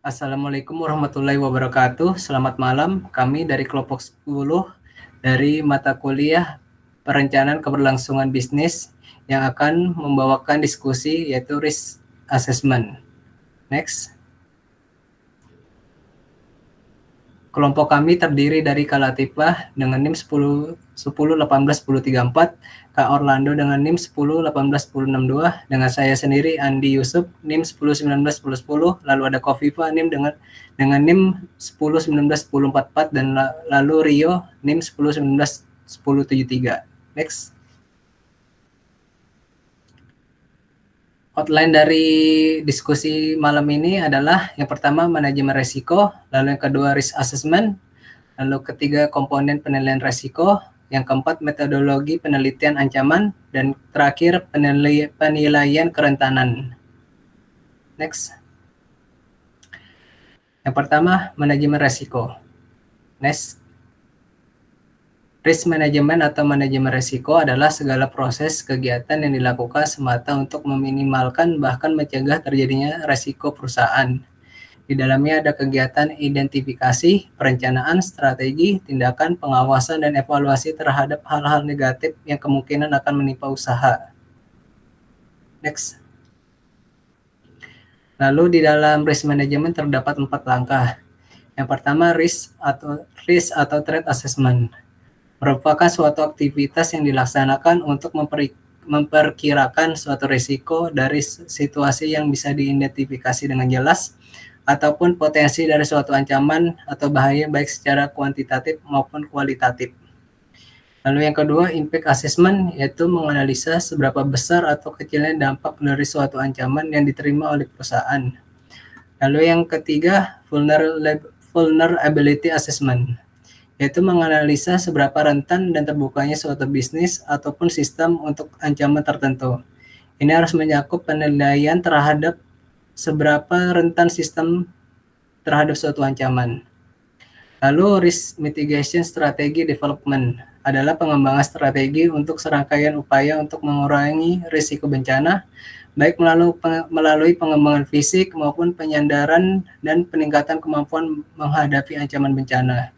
Assalamualaikum warahmatullahi wabarakatuh. Selamat malam. Kami dari kelompok 10 dari mata kuliah Perencanaan Keberlangsungan Bisnis yang akan membawakan diskusi yaitu risk assessment. Next. Kelompok kami terdiri dari Kak Latifah dengan NIM 10 18 10 34, Kak Orlando dengan NIM 10 18 10 62, dengan saya sendiri Andi Yusuf NIM 10 19 10 10, lalu ada Kofifa NIM dengan NIM 10 19 10 44, dan lalu Rio NIM 10 19 10 73. Next. Outline dari diskusi malam ini adalah yang pertama manajemen resiko, lalu yang kedua risk assessment, lalu ketiga komponen penilaian resiko, yang keempat metodologi penelitian ancaman, dan terakhir penilaian kerentanan. Next. Yang pertama manajemen resiko. Next. Risk management atau manajemen risiko adalah segala proses kegiatan yang dilakukan semata untuk meminimalkan bahkan mencegah terjadinya risiko perusahaan. Di dalamnya ada kegiatan identifikasi, perencanaan, strategi, tindakan, pengawasan, dan evaluasi terhadap hal-hal negatif yang kemungkinan akan menimpa usaha. Next. Lalu di dalam risk management terdapat 4 langkah. Yang pertama risk atau threat assessment. Merupakan suatu aktivitas yang dilaksanakan untuk memperkirakan suatu risiko dari situasi yang bisa diidentifikasi dengan jelas ataupun potensi dari suatu ancaman atau bahaya baik secara kuantitatif maupun kualitatif. Lalu yang kedua, impact assessment, yaitu menganalisa seberapa besar atau kecilnya dampak dari suatu ancaman yang diterima oleh perusahaan. Lalu yang ketiga, vulnerability assessment, yaitu menganalisa seberapa rentan dan terbukanya suatu bisnis ataupun sistem untuk ancaman tertentu. Ini harus mencakup penilaian terhadap seberapa rentan sistem terhadap suatu ancaman. Lalu risk mitigation strategy development adalah pengembangan strategi untuk serangkaian upaya untuk mengurangi risiko bencana, baik melalui pengembangan fisik maupun penyandaran dan peningkatan kemampuan menghadapi ancaman bencana.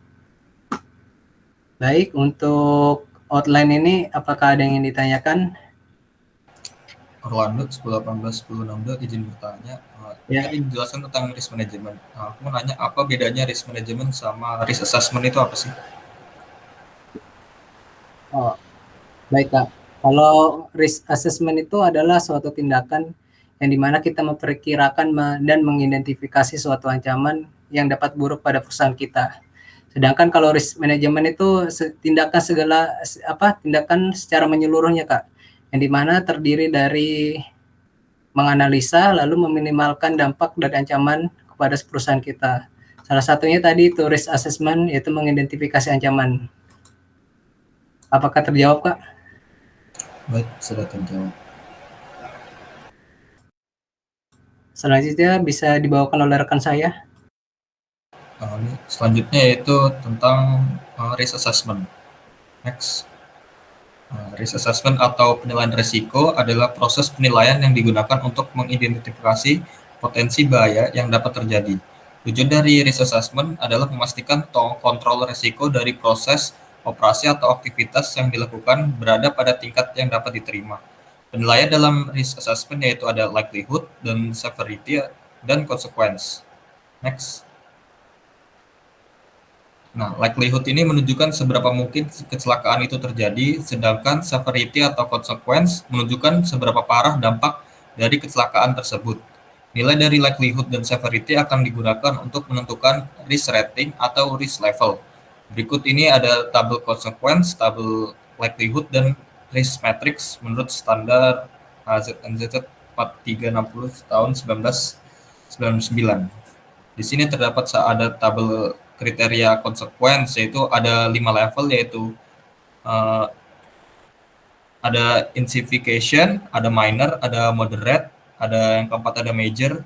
Baik, untuk outline ini apakah ada yang ingin ditanyakan? Orlando 10 18 10 62 izin bertanya. Tadi dijelaskan tentang risk management. Aku mau nanya apa bedanya risk management sama risk assessment itu apa sih? Oh, baik Kak. Kalau risk assessment itu adalah suatu tindakan yang dimana kita memperkirakan dan mengidentifikasi suatu ancaman yang dapat buruk pada perusahaan kita. Sedangkan kalau risk management itu tindakan secara menyeluruhnya Kak, yang dimana terdiri dari menganalisa lalu meminimalkan dampak dari ancaman kepada perusahaan kita. Salah satunya tadi itu risk assessment, yaitu mengidentifikasi ancaman. Apakah terjawab Kak? Baik, sudah terjawab. Selanjutnya bisa dibawakan oleh rekan saya. Selanjutnya yaitu tentang risk assessment. Next. Risk assessment atau penilaian risiko adalah proses penilaian yang digunakan untuk mengidentifikasi potensi bahaya yang dapat terjadi. Tujuan dari risk assessment adalah memastikan kontrol risiko dari proses operasi atau aktivitas yang dilakukan berada pada tingkat yang dapat diterima. Penilaian dalam risk assessment yaitu ada likelihood dan severity dan consequence. Next. Nah, likelihood ini menunjukkan seberapa mungkin kecelakaan itu terjadi, sedangkan severity atau consequence menunjukkan seberapa parah dampak dari kecelakaan tersebut. Nilai dari likelihood dan severity akan digunakan untuk menentukan risk rating atau risk level. Berikut ini ada tabel consequence, tabel likelihood, dan risk matrix menurut standar HZNZ 4360 tahun 1999. Di sini terdapat ada tabel kriteria consequence, yaitu ada 5 level, yaitu ada insignificant, ada minor, ada moderate, ada yang keempat ada major,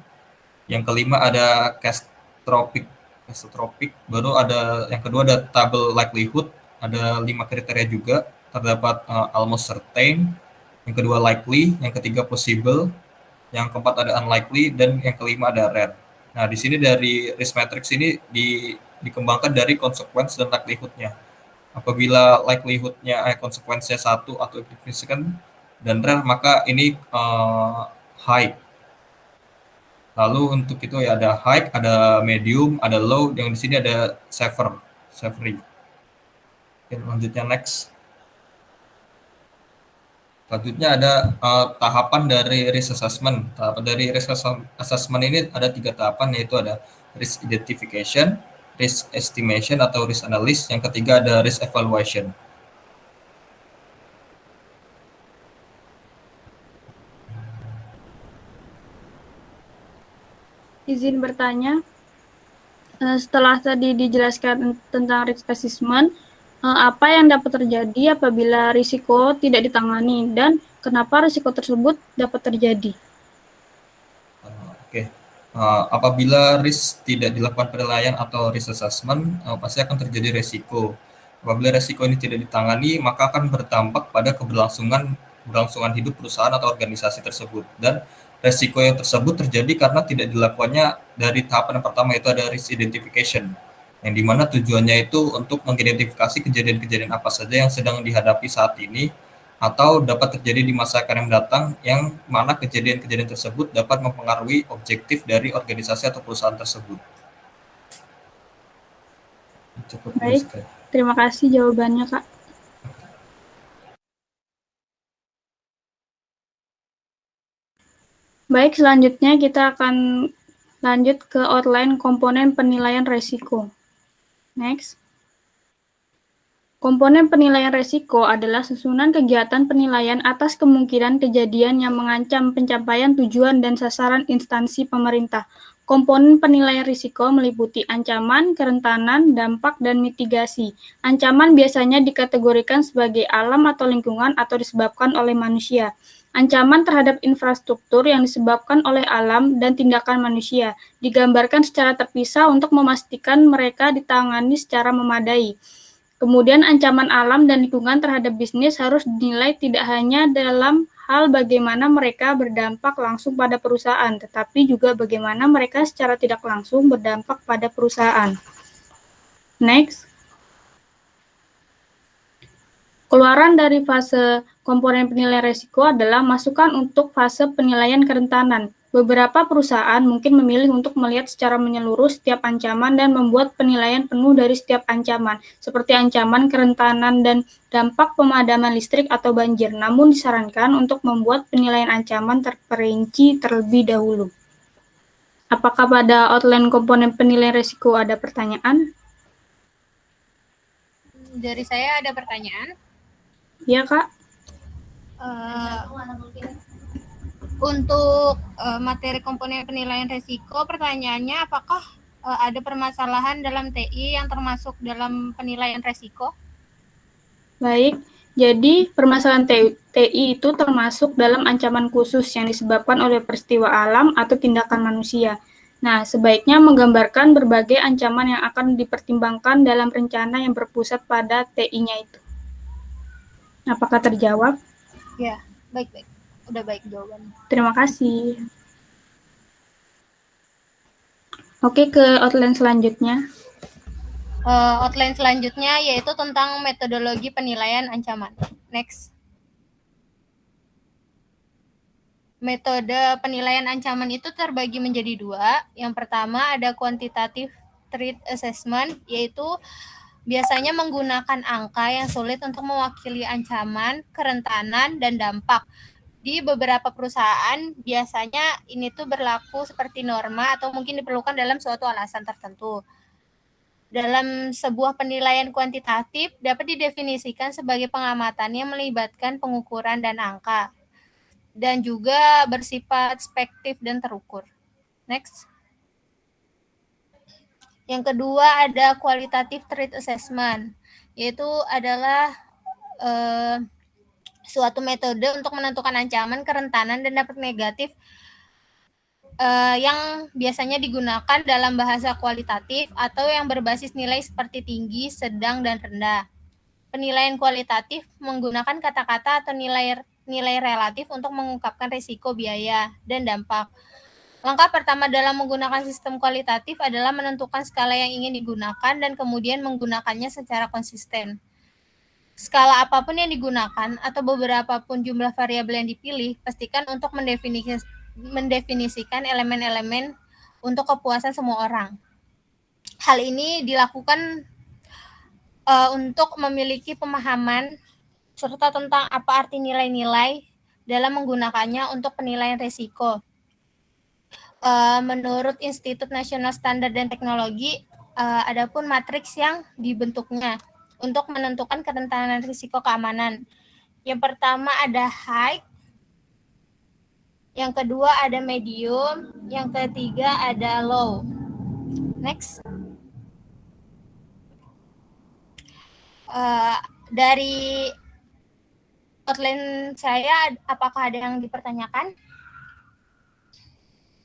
yang kelima ada catastrophic, baru ada yang kedua ada tabel likelihood, ada 5 kriteria juga, terdapat almost certain, yang kedua likely, yang ketiga possible, yang keempat ada unlikely, dan yang kelima ada rare. Nah, di sini dari risk matrix ini dikembangkan dari consequence dan likelihood-nya. Apabila likelihood-nya konsekuensinya 1 atau significant dan rare, maka ini high. Lalu untuk itu ya ada high, ada medium, ada low, yang di sini ada severe. Oke, lanjutnya next. Selanjutnya ada tahapan dari risk assessment. Tahapan dari risk assessment ini ada 3 tahapan, yaitu ada risk identification, risk estimation atau risk analysis, yang ketiga ada risk evaluation. Izin bertanya, setelah tadi dijelaskan tentang risk assessment, apa yang dapat terjadi apabila risiko tidak ditangani dan kenapa risiko tersebut dapat terjadi? Oke. Apabila risk tidak dilakukan penilaian atau risk assessment, pasti akan terjadi resiko. Apabila resiko ini tidak ditangani, maka akan berdampak pada keberlangsungan hidup perusahaan atau organisasi tersebut. Dan resiko yang tersebut terjadi karena tidak dilakukannya dari tahapan yang pertama, yaitu ada risk identification, yang dimana tujuannya itu untuk mengidentifikasi kejadian-kejadian apa saja yang sedang dihadapi saat ini atau dapat terjadi di masa akan yang datang, yang mana kejadian-kejadian tersebut dapat mempengaruhi objektif dari organisasi atau perusahaan tersebut. Cukup. Baik, terima kasih jawabannya, Kak. Baik, selanjutnya kita akan lanjut ke outline komponen penilaian resiko. Next. Komponen penilaian resiko adalah susunan kegiatan penilaian atas kemungkinan kejadian yang mengancam pencapaian tujuan dan sasaran instansi pemerintah. Komponen penilaian risiko meliputi ancaman, kerentanan, dampak, dan mitigasi. Ancaman biasanya dikategorikan sebagai alam atau lingkungan atau disebabkan oleh manusia. Ancaman terhadap infrastruktur yang disebabkan oleh alam dan tindakan manusia digambarkan secara terpisah untuk memastikan mereka ditangani secara memadai. Kemudian ancaman alam dan lingkungan terhadap bisnis harus dinilai tidak hanya dalam hal bagaimana mereka berdampak langsung pada perusahaan, tetapi juga bagaimana mereka secara tidak langsung berdampak pada perusahaan. Next. Keluaran dari fase komponen penilaian risiko adalah masukan untuk fase penilaian kerentanan. Beberapa perusahaan mungkin memilih untuk melihat secara menyeluruh setiap ancaman dan membuat penilaian penuh dari setiap ancaman, seperti ancaman kerentanan dan dampak pemadaman listrik atau banjir, namun disarankan untuk membuat penilaian ancaman terperinci terlebih dahulu. Apakah pada outline komponen penilaian risiko ada pertanyaan? Dari saya ada pertanyaan. Ya, Kak. Untuk materi komponen penilaian risiko, pertanyaannya apakah ada permasalahan dalam TI yang termasuk dalam penilaian risiko? Baik, jadi permasalahan TI itu termasuk dalam ancaman khusus yang disebabkan oleh peristiwa alam atau tindakan manusia. Nah, sebaiknya menggambarkan berbagai ancaman yang akan dipertimbangkan dalam rencana yang berpusat pada TI-nya itu. Apakah terjawab? Ya, baik-baik. Udah baik jawabannya. Terima kasih. Oke, ke outline selanjutnya. Outline selanjutnya yaitu tentang metodologi penilaian ancaman. Next. Metode penilaian ancaman itu terbagi menjadi 2. Yang pertama ada quantitative threat assessment, yaitu biasanya menggunakan angka yang sulit untuk mewakili ancaman, kerentanan, dan dampak. Di beberapa perusahaan biasanya ini tuh berlaku seperti norma atau mungkin diperlukan dalam suatu alasan tertentu. Dalam sebuah penilaian kuantitatif dapat didefinisikan sebagai pengamatan yang melibatkan pengukuran dan angka, dan juga bersifat spektif dan terukur. Next. Yang kedua ada qualitative threat assessment, yaitu adalah suatu metode untuk menentukan ancaman, kerentanan, dan dampak negatif yang biasanya digunakan dalam bahasa kualitatif atau yang berbasis nilai seperti tinggi, sedang, dan rendah. Penilaian kualitatif menggunakan kata-kata atau nilai relatif untuk mengungkapkan risiko, biaya, dan dampak. Langkah pertama dalam menggunakan sistem kualitatif adalah menentukan skala yang ingin digunakan dan kemudian menggunakannya secara konsisten. Skala apapun yang digunakan atau beberapa pun jumlah variabel yang dipilih, pastikan untuk mendefinisikan elemen-elemen untuk kepuasan semua orang. Hal ini dilakukan untuk memiliki pemahaman serta tentang apa arti nilai-nilai dalam menggunakannya untuk penilaian risiko. Menurut Institut Nasional Standar dan Teknologi, adapun matriks yang dibentuknya untuk menentukan kerentanan risiko keamanan. Yang pertama ada high, yang kedua ada medium, yang ketiga ada low. Next. Dari outline saya, apakah ada yang dipertanyakan?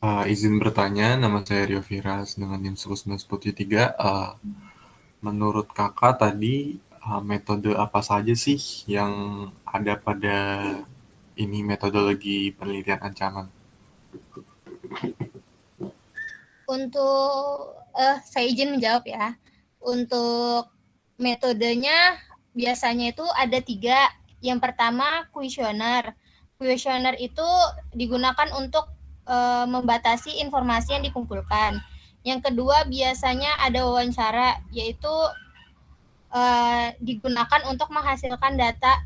Izin bertanya, nama saya Rio Firas dengan NIM 1910-3. Menurut kakak tadi metode apa saja sih yang ada pada ini metodologi penelitian ancaman? Untuk saya izin menjawab ya. Untuk metodenya biasanya itu ada 3. Yang pertama kuesioner. Kuesioner itu digunakan untuk membatasi informasi yang dikumpulkan. Yang kedua biasanya ada wawancara, yaitu digunakan untuk menghasilkan data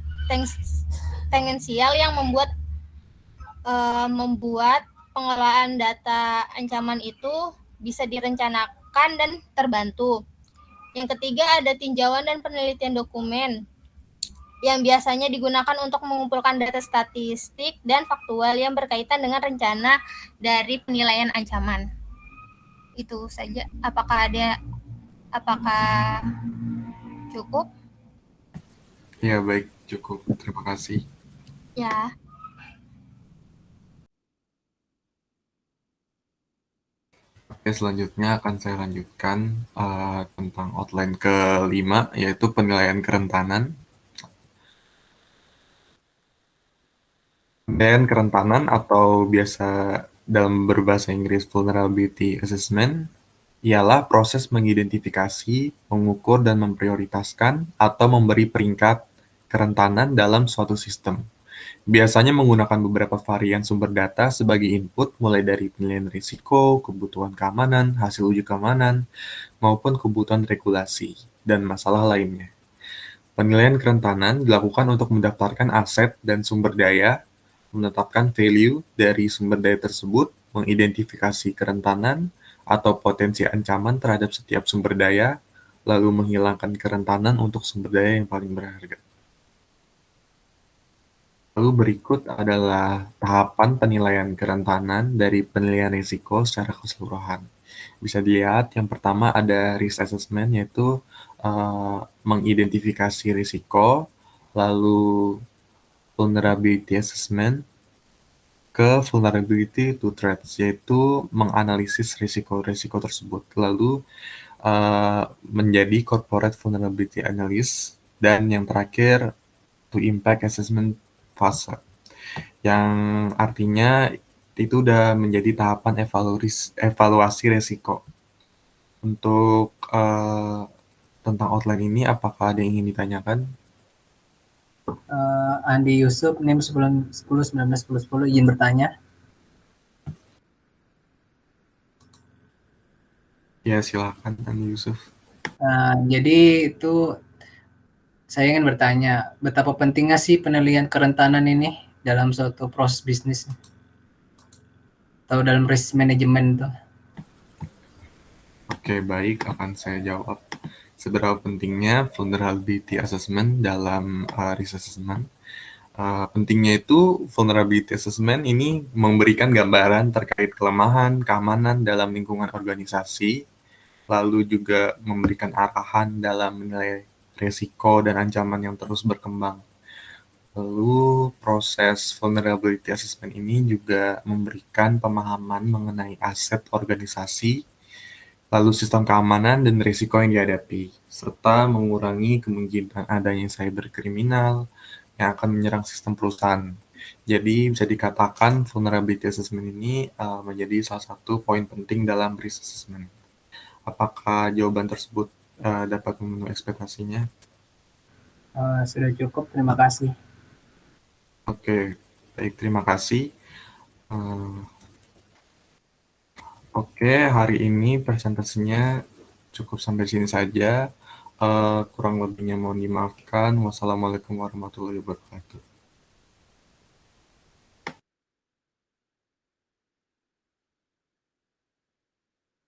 tangensial yang membuat pengelolaan data ancaman itu bisa direncanakan dan terbantu. Yang ketiga ada tinjauan dan penelitian dokumen yang biasanya digunakan untuk mengumpulkan data statistik dan faktual yang berkaitan dengan rencana dari penilaian ancaman. Itu saja. Apakah cukup? Ya, baik, cukup. Terima kasih. Ya. Oke, selanjutnya akan saya lanjutkan tentang outline ke-5, yaitu penilaian kerentanan. Penilaian kerentanan atau biasa dalam berbahasa Inggris vulnerability assessment ialah proses mengidentifikasi, mengukur, dan memprioritaskan atau memberi peringkat kerentanan dalam suatu sistem. Biasanya menggunakan beberapa varian sumber data sebagai input, mulai dari penilaian risiko, kebutuhan keamanan, hasil uji keamanan, maupun kebutuhan regulasi, dan masalah lainnya. Penilaian kerentanan dilakukan untuk mendaftarkan aset dan sumber daya, menetapkan value dari sumber daya tersebut, mengidentifikasi kerentanan atau potensi ancaman terhadap setiap sumber daya, lalu menghilangkan kerentanan untuk sumber daya yang paling berharga. Lalu berikut adalah tahapan penilaian kerentanan dari penilaian risiko secara keseluruhan. Bisa dilihat, yang pertama ada risk assessment, yaitu mengidentifikasi risiko, lalu vulnerability assessment, ke vulnerability to threats, yaitu menganalisis risiko-risiko tersebut. Lalu menjadi corporate vulnerability analysis, dan yang terakhir to impact assessment fase, yang artinya itu udah menjadi tahapan evaluasi risiko. Untuk tentang outline ini, apakah ada yang ingin ditanyakan? Andi Yusuf, NIM 10-19-10, izin bertanya. Ya, silakan Andi Yusuf. Jadi itu saya ingin bertanya, betapa pentingnya sih penilaian kerentanan ini dalam suatu proses bisnis atau dalam risk management itu? Oke, baik, akan saya jawab. Seberapa pentingnya vulnerability assessment dalam risk assessment? Pentingnya itu vulnerability assessment ini memberikan gambaran terkait kelemahan, keamanan dalam lingkungan organisasi, lalu juga memberikan arahan dalam menilai risiko dan ancaman yang terus berkembang. Lalu proses vulnerability assessment ini juga memberikan pemahaman mengenai aset organisasi, lalu sistem keamanan dan risiko yang dihadapi, serta mengurangi kemungkinan adanya cyberkriminal yang akan menyerang sistem perusahaan. Jadi bisa dikatakan vulnerability assessment ini menjadi salah satu poin penting dalam risk assessment. Apakah jawaban tersebut dapat memenuhi ekspektasinya? Sudah cukup, terima kasih. Oke, baik, terima kasih. Oke, hari ini presentasinya cukup sampai sini saja. Kurang lebihnya mohon dimaafkan. Wassalamualaikum warahmatullahi wabarakatuh.